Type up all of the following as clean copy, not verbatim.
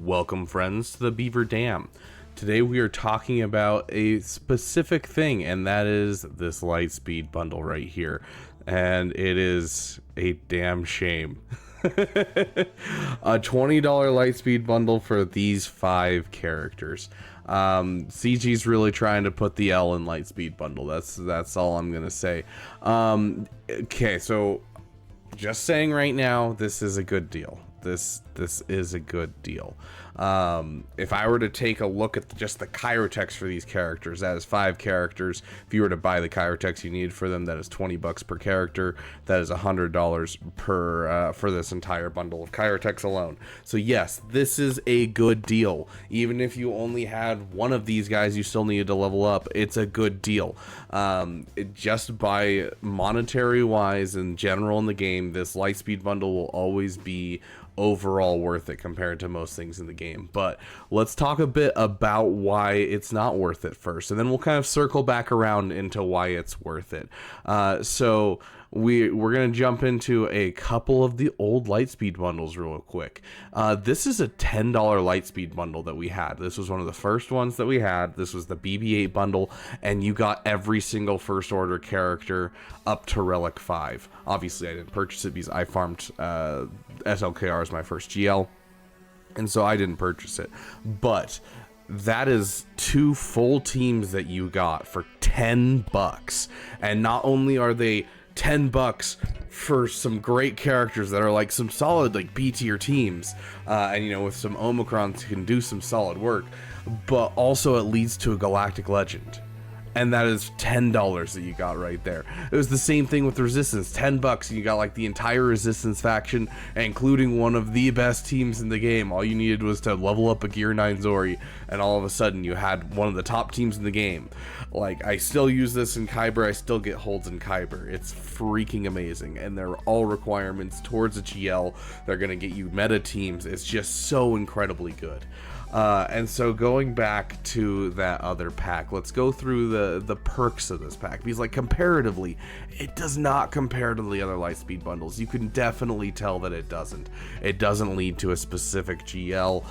Welcome, friends, to the Beaver Dam. Today we are talking about a specific thing, and that is this Lightspeed bundle right here. And it is a damn shame. A $20 Lightspeed bundle for these 5 characters. CG's really trying to put the L in Lightspeed bundle. That's all I'm gonna say. Okay, so just saying right now, this is a good deal. This is a good deal. If I were to take a look at just the Chirotechs for these characters, that is 5 characters. If you were to buy the Chirotechs you need for them, that is $20 per character. That is $100 per for this entire bundle of Chirotechs alone. So yes, this is a good deal. Even if you only had one of these guys you still needed to level up, it's a good deal. Just by monetary wise in general in the game, this Lightspeed bundle will always be overall worth it compared to most things in the game. But let's talk a bit about why it's not worth it first, and then we'll kind of circle back around into why it's worth it. So we're gonna jump into a couple of the old Lightspeed bundles real quick. This is a $10 Lightspeed bundle that we had. This was one of the first ones that we had. This was the BB-8 bundle, and you got every single first order character up to Relic 5. Obviously I didn't purchase it because I farmed SLKR as my first GL, and so I didn't purchase it. But that is 2 full teams that you got for $10. And not only are they $10 for some great characters that are like some solid like B tier teams, and you know, with some Omicrons can do some solid work, but also it leads to a Galactic Legend. And that is $10 that you got right there. It was the same thing with Resistance. $10 and you got like the entire Resistance faction, including one of the best teams in the game. All you needed was to level up a Gear 9 Zori, and all of a sudden you had one of the top teams in the game. Like, I still use this in Kyber. I still get holds in Kyber. It's freaking amazing, and they're all requirements towards a GL. They're gonna get you meta teams. It's just so incredibly good. And so going back to that other pack, let's go through the perks of this pack, because like comparatively it does not compare to the other Lightspeed bundles. You can definitely tell that it doesn't lead to a specific GL,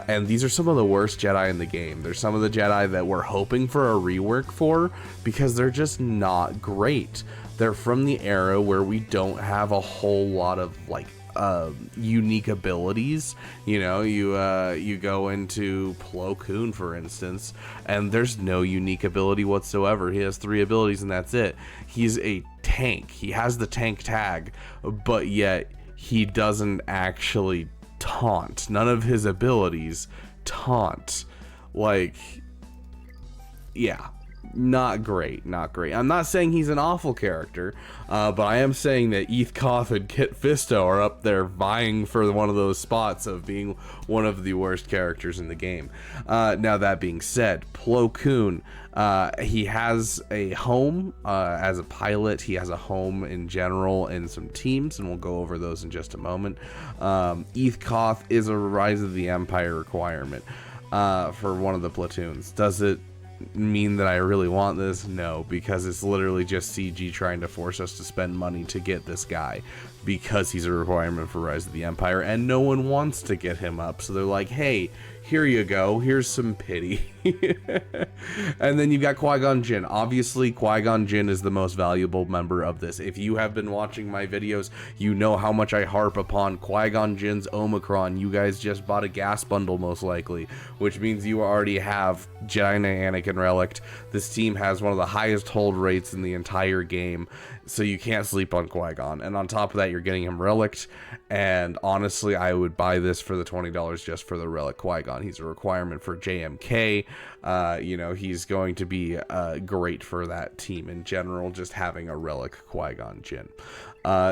and these are some of the worst Jedi in the game. There's some of the Jedi that we're hoping for a rework for because they're just not great. They're from the era where we don't have a whole lot of like unique abilities. You know, you go into Plo Koon, for instance, and there's no unique ability whatsoever. He has 3 abilities and that's it. He's a tank. He has the tank tag, but yet he doesn't actually taunt. None of his abilities taunt. Like, yeah, not great. I'm not saying he's an awful character, but I am saying that Eth Koth and Kit Fisto are up there vying for one of those spots of being one of the worst characters in the game. Now that being said, Plo Koon, he has a home as a pilot. He has a home in general in some teams, and we'll go over those in just a moment. Eth Koth is a Rise of the Empire requirement for one of the platoons. Does it mean that I really want this? No, because it's literally just CG trying to force us to spend money to get this guy, because he's a requirement for Rise of the Empire, and no one wants to get him up, so they're like, hey, here you go, here's some pity. And then you've got Qui-Gon Jinn. Obviously, Qui-Gon Jinn is the most valuable member of this. If you have been watching my videos, you know how much I harp upon Qui-Gon Jinn's Omicron. You guys just bought a gas bundle, most likely, which means you already have Jedi Knight Anakin Relic. This team has one of the highest hold rates in the entire game, so you can't sleep on Qui-Gon. And on top of that, you're getting him Relic, and honestly, I would buy this for the $20 just for the Relic Qui-Gon. He's a requirement for JMK. You know, he's going to be great for that team in general, just having a Relic Qui-Gon Jinn.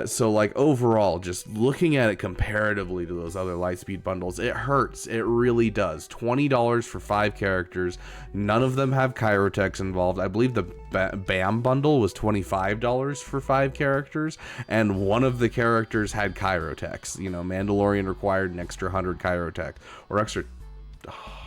So like overall, just looking at it comparatively to those other Lightspeed bundles, it hurts. It really does. $20 for 5 characters. None of them have Chirotechs involved. I believe the BAM bundle was $25 for 5 characters, and one of the characters had Chirotechs. You know, Mandalorian required an extra 100 Chirotech, or extra,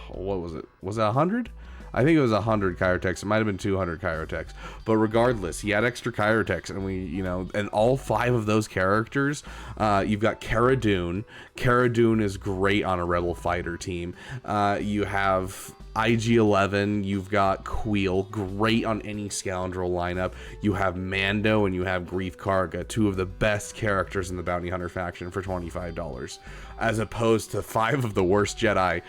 what was it? Was it 100? I think it was 100 Chirotechs. It might have been 200 Chirotechs. But regardless, he had extra Chirotechs, and and all 5 of those characters, you've got Cara Dune. Cara Dune is great on a Rebel fighter team. You have IG-11, you've got Queel, great on any Scoundrel lineup. You have Mando and you have Grief Karga, 2 of the best characters in the Bounty Hunter faction for $25, as opposed to 5 of the worst Jedi.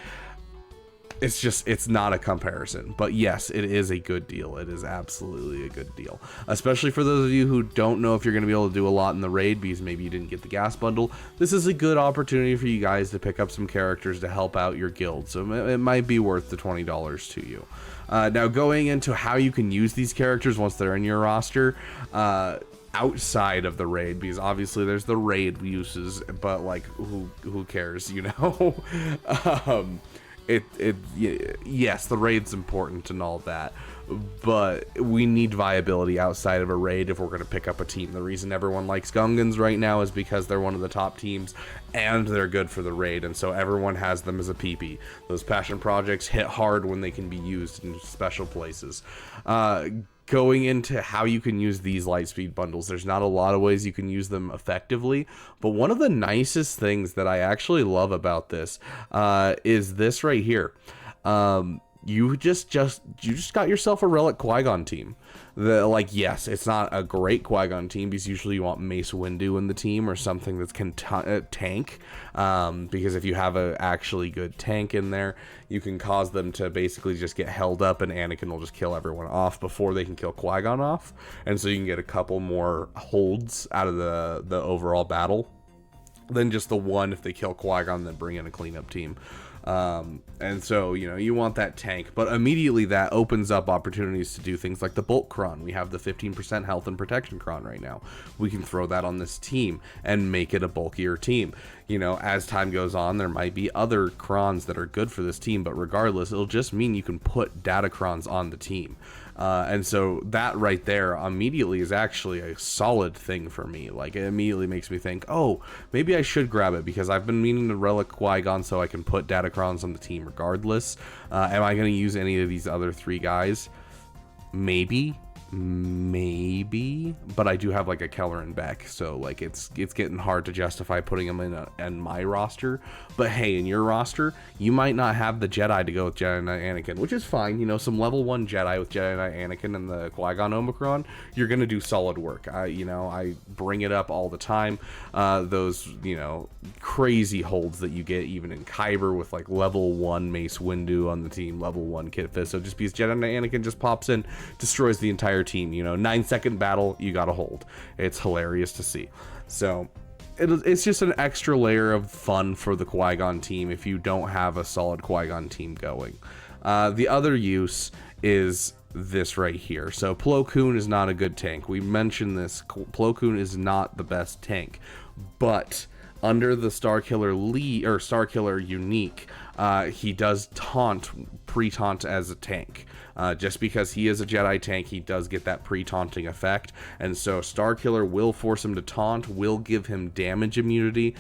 It's not a comparison, but yes, it is a good deal. It is absolutely a good deal, especially for those of you who don't know if you're going to be able to do a lot in the raid because maybe you didn't get the gas bundle. This is a good opportunity for you guys to pick up some characters to help out your guild, so it might be worth the $20 to you. Now, going into how you can use these characters once they're in your roster, outside of the raid, because obviously there's the raid uses, but like who cares, yes, the raid's important and all that, but we need viability outside of a raid if we're going to pick up a team. The reason everyone likes Gungans right now is because they're one of the top teams and they're good for the raid, and so everyone has them as a PP. Those passion projects hit hard when they can be used in special places. Going into how you can use these Lightspeed bundles, there's not a lot of ways you can use them effectively, but one of the nicest things that I actually love about this is this right here. You just got yourself a Relic Qui-Gon team. Yes, it's not a great Qui-Gon team because usually you want Mace Windu in the team or something that can tank. Because if you have a actually good tank in there, you can cause them to basically just get held up, and Anakin will just kill everyone off before they can kill Qui-Gon off. And so you can get a couple more holds out of the overall battle than just the one if they kill Qui-Gon, then bring in a cleanup team. And so, you want that tank, but immediately that opens up opportunities to do things like the bulk cron. We have the 15% health and protection cron right now. We can throw that on this team and make it a bulkier team. As time goes on, there might be other crons that are good for this team, but regardless, it'll just mean you can put data crons on the team. And so that right there immediately is actually a solid thing for me. Like, it immediately makes me think, oh, maybe I should grab it because I've been meaning to Relic Qui-Gon so I can put Datacrons on the team regardless. Am I going to use any of these other 3 guys? Maybe, but I do have like a Keller and Beck, so like it's getting hard to justify putting them in my roster. But hey, in your roster, you might not have the Jedi to go with Jedi Knight Anakin, which is fine. Some level 1 Jedi with Jedi Knight Anakin and the Qui-Gon Omicron, you're gonna do solid work. I bring it up all the time. Those crazy holds that you get even in Kyber with like level 1 Mace Windu on the team, level 1 Kit Fisto, just because Jedi Knight Anakin just pops in, destroys the entire team. 9-second battle, you got to hold. It's hilarious to see. So it's just an extra layer of fun for the Qui-Gon team if you don't have a solid Qui-Gon team going. The other use is this right here. So Plo Koon is not a good tank. We mentioned this. Plo Koon is not the best tank, but under the Starkiller Starkiller unique, he does pre-taunt as a tank. Just because he is a Jedi tank, he does get that pre-taunting effect, and so Starkiller will force him to taunt, will give him damage immunity.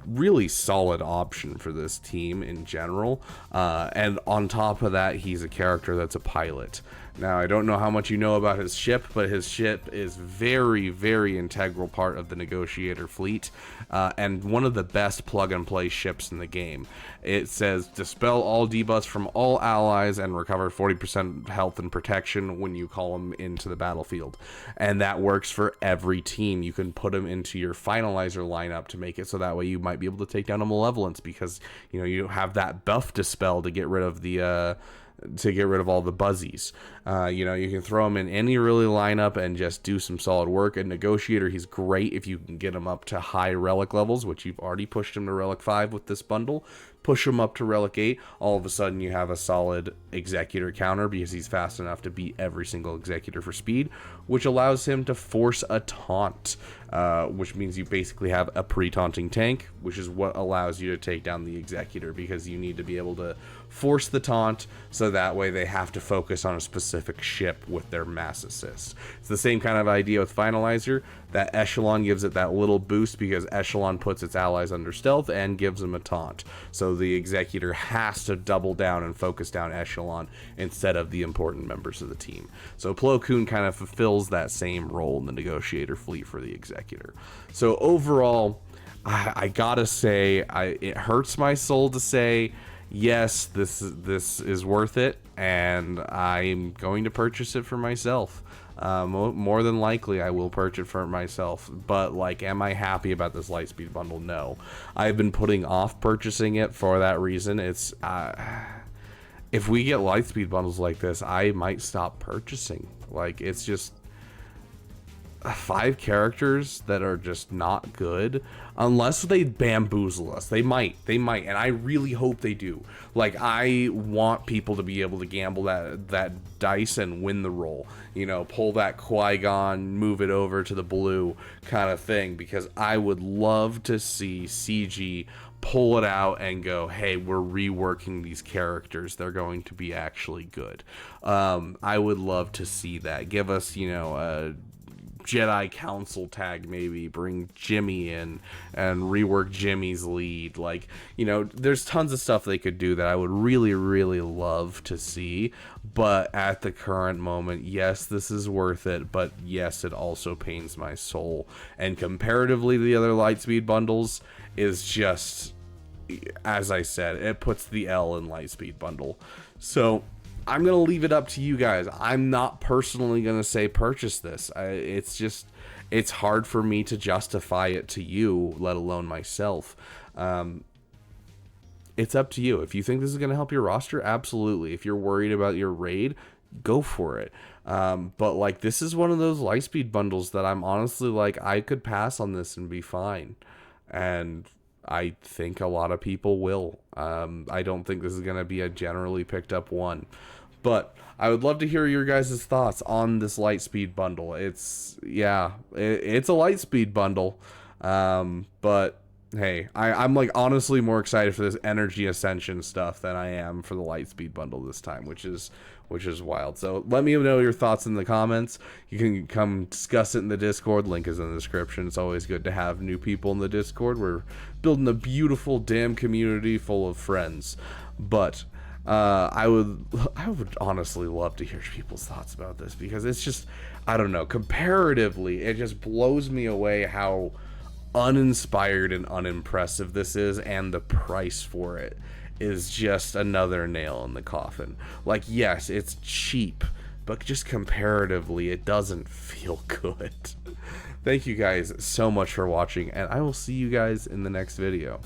Really solid option for this team in general, and on top of that, he's a character that's a pilot. Now, I don't know how much you know about his ship, but his ship is very, very integral part of the Negotiator fleet, and one of the best plug-and-play ships in the game. It says, dispel all debuffs from all allies and recover 40% health and protection when you call them into the battlefield. And that works for every team. You can put them into your finalizer lineup to make it so that way you might be able to take down a Malevolence, because, you have that buff dispel to get rid of the... all the buzzies. You can throw him in any really lineup and just do some solid work. And Negotiator, he's great if you can get him up to high Relic levels, which you've already pushed him to Relic 5 with this bundle. Push him up to Relic 8, all of a sudden you have a solid Executor counter because he's fast enough to beat every single Executor for speed, which allows him to force a taunt, which means you basically have a pre-taunting tank, which is what allows you to take down the Executor, because you need to be able to force the taunt so that way they have to focus on a specific ship with their mass assist. It's the same kind of idea with Finalizer. That Echelon gives it that little boost because Echelon puts its allies under stealth and gives them a taunt. So know, the Executor has to double down and focus down Echelon instead of the important members of the team. So Plo Koon kind of fulfills that same role in the Negotiator fleet for the Executor. So overall, I gotta say, it hurts my soul to say, yes, this is worth it, and I'm going to purchase it for myself. More than likely, I will purchase it for myself. But, like, am I happy about this Lightspeed bundle? No. I've been putting off purchasing it for that reason. It's if we get Lightspeed bundles like this, I might stop purchasing. Like, it's just 5 characters that are just not good, unless they bamboozle us. They might, and I really hope they do. Like, I want people to be able to gamble that dice and win the roll, you know, pull that Qui-Gon, move it over to the blue kind of thing, because I would love to see CG pull it out and go, hey, we're reworking these characters, they're going to be actually good. I would love to see that. Give us, you know, a Jedi Council tag, maybe bring Jimmy in and rework Jimmy's lead. Like, you know, there's tons of stuff they could do that I would really, really love to see. But at the current moment, yes, this is worth it, but yes, it also pains my soul. And comparatively to the other Lightspeed bundles, is just, as I said, it puts the L in Lightspeed bundle. So I'm going to leave it up to you guys. I'm not personally going to say purchase this. It's hard for me to justify it to you, let alone myself. It's up to you. If you think this is going to help your roster, absolutely. If you're worried about your raid, go for it. But like, this is one of those Lightspeed bundles that I'm honestly like, I could pass on this and be fine. And I think a lot of people will. I don't think this is going to be a generally picked up one. But I would love to hear your guys' thoughts on this Lightspeed bundle. It's a Lightspeed bundle. But hey, I'm like honestly more excited for this Energy Ascension stuff than I am for the Lightspeed bundle this time, which is wild. So let me know your thoughts in the comments. You can come discuss it in the Discord. Link is in the description. It's always good to have new people in the Discord. We're building a beautiful damn community full of friends. But I would honestly love to hear people's thoughts about this, because it's just, I don't know, comparatively, it just blows me away how uninspired and unimpressive this is, and the price for it is just another nail in the coffin. Like, yes, it's cheap, but just comparatively, it doesn't feel good. Thank you guys so much for watching, and I will see you guys in the next video.